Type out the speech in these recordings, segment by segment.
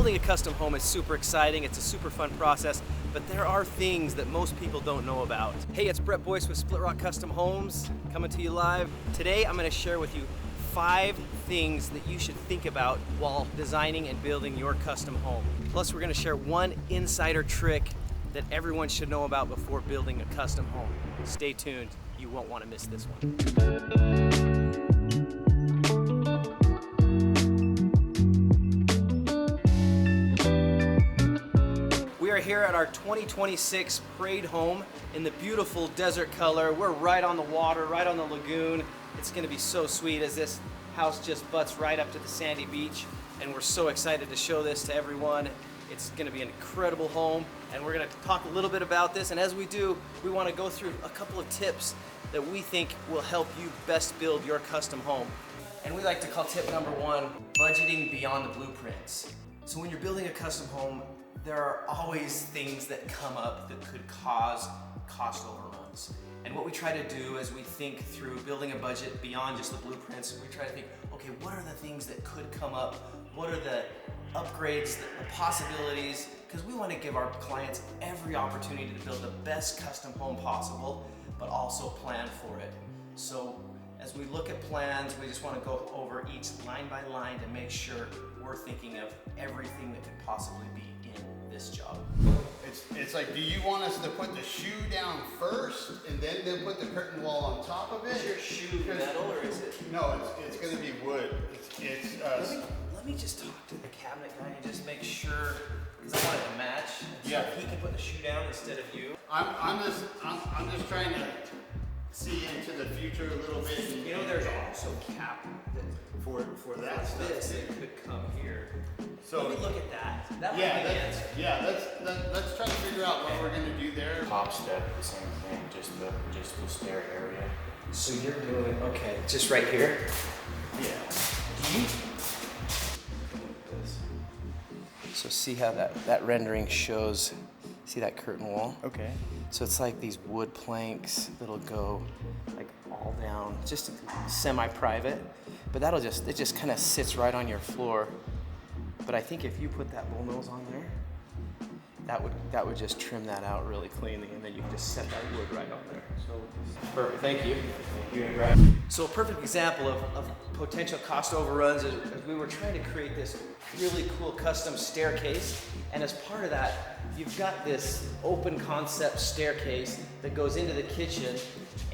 Building a custom home is super exciting, it's a super fun process, but there are things that most people don't know about. Hey, it's Brett Boyce with Splitrock Custom Homes, coming to you live. Today I'm going to share with you 5 things that you should think about while designing and building your custom home. Plus we're going to share one insider trick that everyone should know about before building a custom home. Stay tuned, you won't want to miss this one. We are here at our 2026 Parade home in the beautiful desert color. We're right on the water, right on the lagoon. It's gonna be so sweet as this house just butts right up to the sandy beach, and we're so excited to show this to everyone. It's gonna be an incredible home, and we're gonna talk a little bit about this, and as we do, we wanna go through a couple of tips that we think will help you best build your custom home. And we like to call tip number 1, budgeting beyond the blueprints. So when you're building a custom home, there are always things that come up that could cause cost overruns. And what we try to do as we think through building a budget beyond just the blueprints, we try to think, okay, what are the things that could come up? What are the upgrades, the possibilities? Because we want to give our clients every opportunity to build the best custom home possible, but also plan for it. So as we look at plans, we just want to go over each line by line to make sure we're thinking of everything that could possibly be in this job. It's like, do you want us to put the shoe down first and then put the curtain wall on top of it? Is your shoe metal or is it? No, it's going to be wood. Let me just talk to the cabinet guy and just make sure, because I want it to match. Yeah. So he can put the shoe down instead of you. I'm just trying to see into the future a little bit. You know, there's also cap for that stuff. This that could come here. So let me look at that. That might yeah, be the answer. let's try to figure out what we're gonna do there. Top step, the same thing, just the stair area. So you're doing, okay, just right here? Yeah. So see how that rendering shows, see that curtain wall? Okay. So it's like these wood planks that'll go like all down, just semi-private, but it just kind of sits right on your floor. But I think if you put that bull nose on there, that would just trim that out really cleanly, and then you can just set that wood right on there. So perfect, thank you. So a perfect example of potential cost overruns is we were trying to create this really cool custom staircase, and as part of that, you've got this open concept staircase that goes into the kitchen,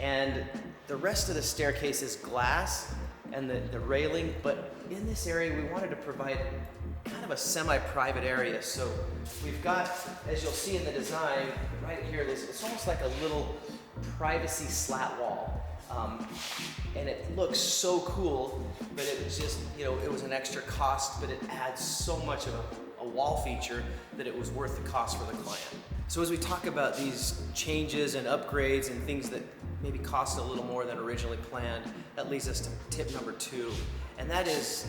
and the rest of the staircase is glass and the railing, but in this area we wanted to provide kind of a semi-private area. So we've got, as you'll see in the design, right here, it's almost like a little privacy slat wall. And it looks so cool, but it was just, it was an extra cost, but it adds so much of a wall feature that it was worth the cost for the client. So as we talk about these changes and upgrades and things that maybe cost a little more than originally planned, that leads us to tip number 2, and that is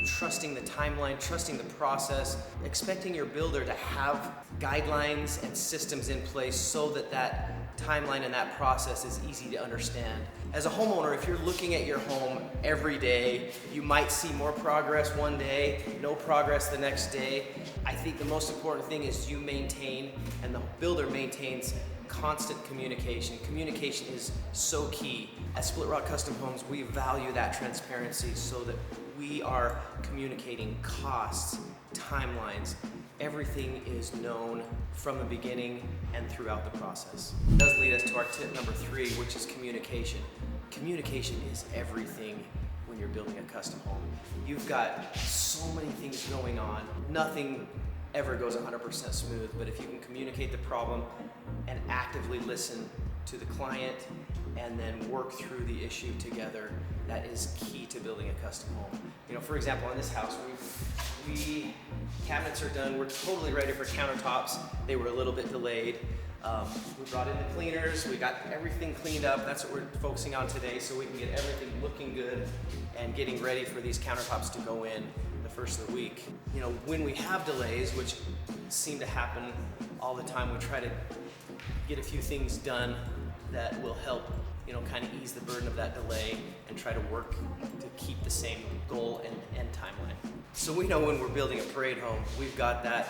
trusting the timeline, trusting the process, expecting your builder to have guidelines and systems in place so that timeline and that process is easy to understand. As a homeowner, if you're looking at your home every day, you might see more progress one day, no progress the next day. I think the most important thing is you maintain, and the builder maintains, constant communication. Communication is so key. At Splitrock Custom Homes, we value that transparency so that we are communicating costs, timelines. Everything is known from the beginning and throughout the process. It does lead us to our tip number 3, which is communication. Communication is everything when you're building a custom home. You've got so many things going on. Nothing ever goes 100% smooth, but if you can communicate the problem and actively listen to the client and then work through the issue together, that is key to building a custom home. For example, in this house, cabinets are done. We're totally ready for countertops. They were a little bit delayed. We brought in the cleaners. We got everything cleaned up. That's what we're focusing on today, so we can get everything looking good and getting ready for these countertops to go in the first of the week. When we have delays, which seem to happen all the time, we try to get a few things done that will help kind of ease the burden of that delay and try to work to keep the same goal and timeline. So we know when we're building a parade home, we've got that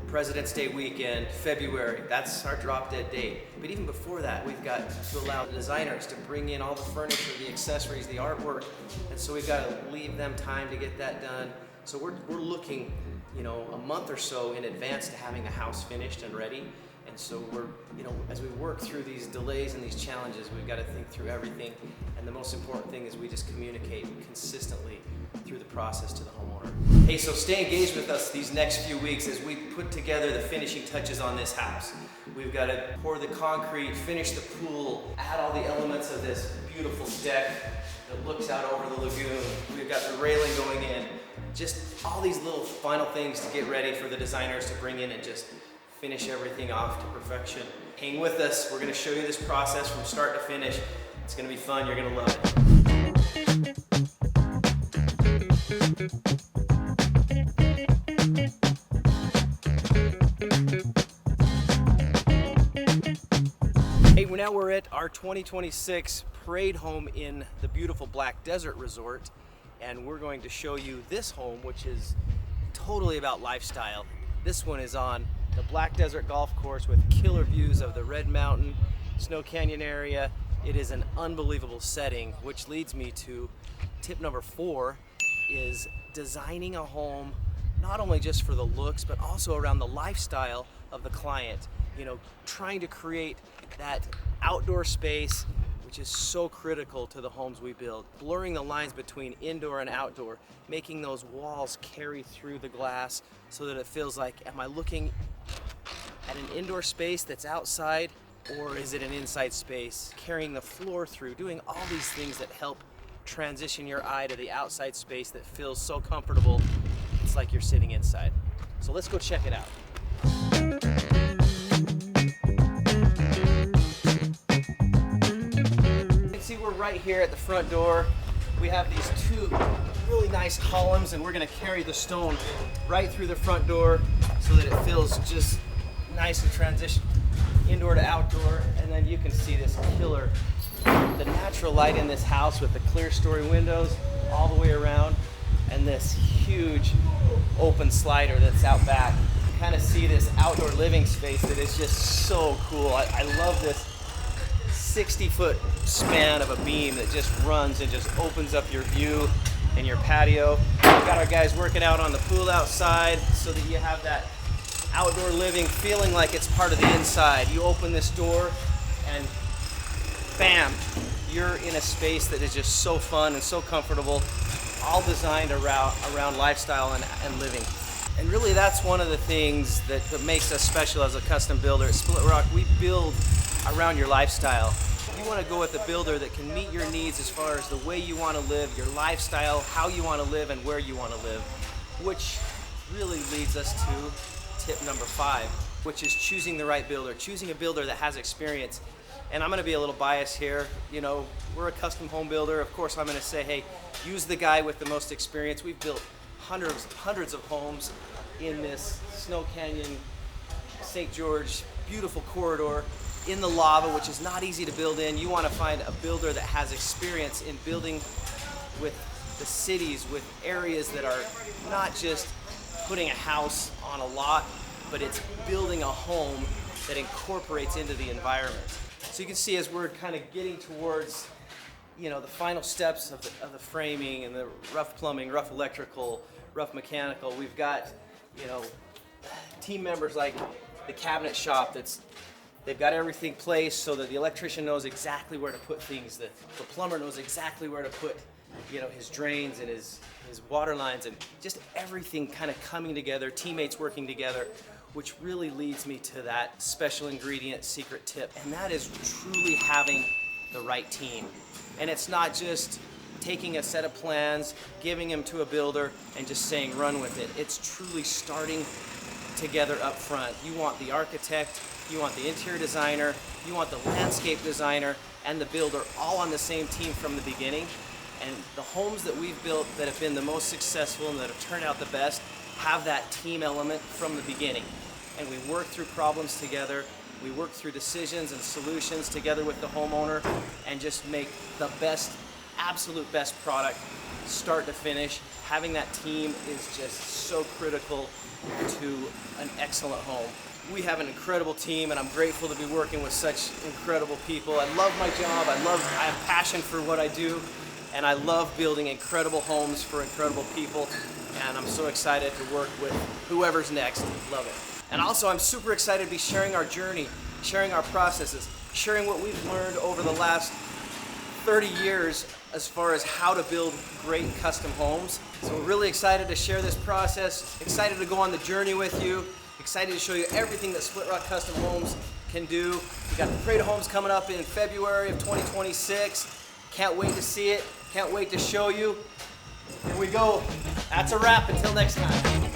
President's Day weekend, February, that's our drop dead date. But even before that, we've got to allow the designers to bring in all the furniture, the accessories, the artwork. And so we've got to leave them time to get that done. So we're looking, you know, a month or so in advance to having the house finished and ready. And so we're, you know, as we work through these delays and these challenges, we've got to think through everything. And the most important thing is we just communicate consistently through the process to the homeowner. Hey, so stay engaged with us these next few weeks as we put together the finishing touches on this house. We've got to pour the concrete, finish the pool, add all the elements of this beautiful deck that looks out over the lagoon. We've got the railing going in. Just all these little final things to get ready for the designers to bring in and just finish everything off to perfection. Hang with us. We're going to show you this process from start to finish. It's going to be fun. You're going to love it. Hey, now we're at our 2026 parade home in the beautiful Black Desert Resort, and we're going to show you this home, which is totally about lifestyle. This one is on the Black Desert Golf Course with killer views of the Red Mountain, Snow Canyon area. It is an unbelievable setting, which leads me to tip number 4 is designing a home not only just for the looks, but also around the lifestyle of the client. You know, trying to create that outdoor space, which is so critical to the homes we build. Blurring the lines between indoor and outdoor, making those walls carry through the glass so that it feels like, am I looking at an indoor space that's outside, or is it an inside space? Carrying the floor through, doing all these things that help transition your eye to the outside space that feels so comfortable, it's like you're sitting inside. So let's go check it out. You can see we're right here at the front door. We have these 2 really nice columns, and we're gonna carry the stone right through the front door so that it feels just nice and transition indoor to outdoor. And then you can see this killer, the natural light in this house with the clear story windows all the way around, and this huge open slider that's out back. You kind of see this outdoor living space that is just so cool. I love this 60-foot span of a beam that just runs and just opens up your view and your patio. We've got our guys working out on the pool outside so that you have that outdoor living feeling like it's part of the inside. You open this door and bam, you're in a space that is just so fun and so comfortable, all designed around lifestyle and living. And really that's one of the things that makes us special as a custom builder. At Splitrock, we build around your lifestyle. You want to go with a builder that can meet your needs as far as the way you want to live, your lifestyle, how you want to live, and where you want to live, which really leads us to tip number 5, which is choosing the right builder, choosing a builder that has experience. And I'm going to be a little biased here. You know, we're a custom home builder. Of course, I'm going to say, hey, use the guy with the most experience. We've built hundreds of homes in this Snow Canyon, St. George, beautiful corridor in the lava, which is not easy to build in. You want to find a builder that has experience in building with the cities, with areas that are not just putting a house on a lot, but it's building a home that incorporates into the environment. So you can see as we're kind of getting towards, you know, the final steps of the framing and the rough plumbing, rough electrical, rough mechanical, we've got, you know, team members like the cabinet shop they've got everything placed so that the electrician knows exactly where to put things, the plumber knows exactly where to put, you know, his drains and his water lines, and just everything kind of coming together, teammates working together, which really leads me to that special ingredient secret tip, and that is truly having the right team. And it's not just taking a set of plans, giving them to a builder, and just saying run with it. It's truly starting together up front. You want the architect, you want the interior designer, you want the landscape designer, and the builder all on the same team from the beginning. And the homes that we've built that have been the most successful and that have turned out the best have that team element from the beginning. And we work through problems together, we work through decisions and solutions together with the homeowner, and just make the best, absolute best product start to finish. Having that team is just so critical to an excellent home. We have an incredible team, and I'm grateful to be working with such incredible people. I love my job. I have passion for what I do, and I love building incredible homes for incredible people. And I'm so excited to work with whoever's next. Love it. And also, I'm super excited to be sharing our journey, sharing our processes, sharing what we've learned over the last 30 years as far as how to build great custom homes. So we're really excited to share this process, excited to go on the journey with you, excited to show you everything that Splitrock Custom Homes can do. We got the Parade of Homes coming up in February of 2026. Can't wait to see it, can't wait to show you. Here we go. That's a wrap. Until next time.